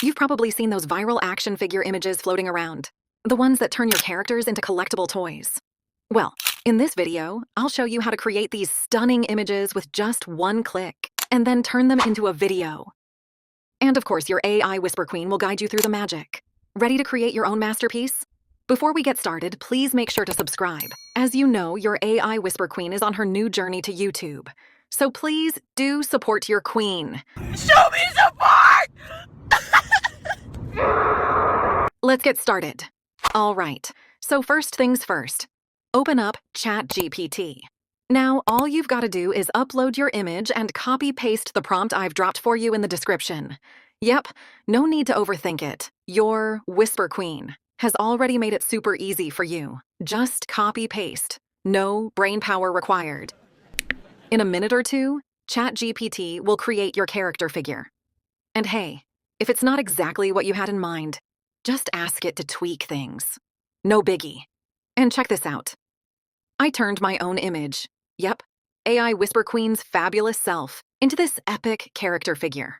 You've probably seen those viral action figure images floating around, the ones that turn your characters into collectible toys. Well, in this video, I'll show you how to create these stunning images with just one click, and then turn them into a video. And of course, your AIWhisperQueen will guide you through the magic. Ready to create your own masterpiece? Before we get started, please make sure to subscribe. As you know, your AIWhisperQueen is on her new journey to YouTube. So please do support your queen. Show me support! Let's get started. All right, so first things first. Open up ChatGPT. Now, all you've got to do is upload your image and copy-paste the prompt I've dropped for you in the description. Yep, no need to overthink it. Your WhisperQueen has already made it super easy for you. Just copy-paste. No brain power required. In a minute or two, ChatGPT will create your character figure. And hey, if it's not exactly what you had in mind, just ask it to tweak things. No biggie. And check this out. I turned my own image, yep, AIWhisperQueen's fabulous self, into this epic character figure.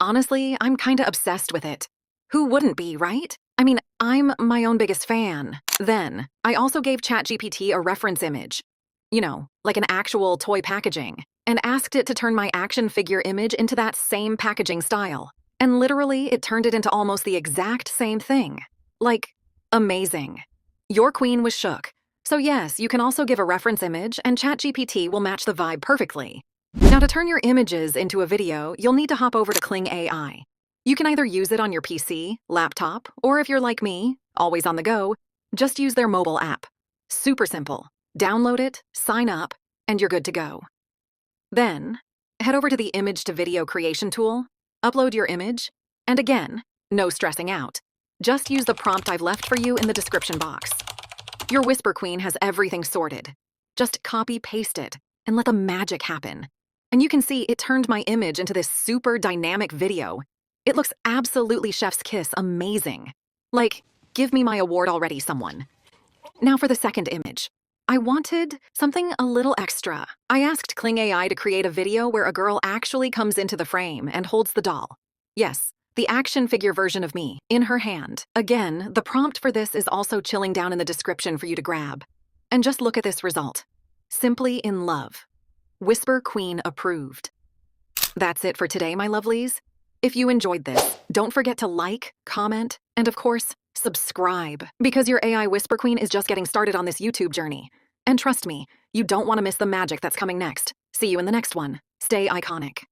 Honestly, I'm kinda obsessed with it. Who wouldn't be, right? I mean, I'm my own biggest fan. Then, I also gave ChatGPT a reference image. You know, like an actual toy packaging, and asked it to turn my action figure image into that same packaging style. And literally, it turned it into almost the exact same thing. Like, amazing. Your queen was shook. So yes, you can also give a reference image, and ChatGPT will match the vibe perfectly. Now, to turn your images into a video, you'll need to hop over to Kling AI. You can either use it on your PC, laptop, or if you're like me, always on the go, just use their mobile app. Super simple. Download it, sign up, and you're good to go. Then, head over to the Image to Video Creation tool, upload your image, and again, no stressing out. Just use the prompt I've left for you in the description box. Your WhisperQueen has everything sorted. Just copy-paste it and let the magic happen. And you can see it turned my image into this super dynamic video. It looks absolutely chef's kiss amazing. Like, give me my award already, someone. Now for the second image. I wanted something a little extra. I asked Kling AI to create a video where a girl actually comes into the frame and holds the doll. Yes, the action figure version of me, in her hand. Again, the prompt for this is also chilling down in the description for you to grab. And just look at this result. Simply in love. WhisperQueen approved. That's it for today, my lovelies. If you enjoyed this, don't forget to like, comment, and of course, subscribe, because your AIWhisperQueen is just getting started on this YouTube journey. And trust me, you don't want to miss the magic that's coming next. See you in the next one. Stay iconic.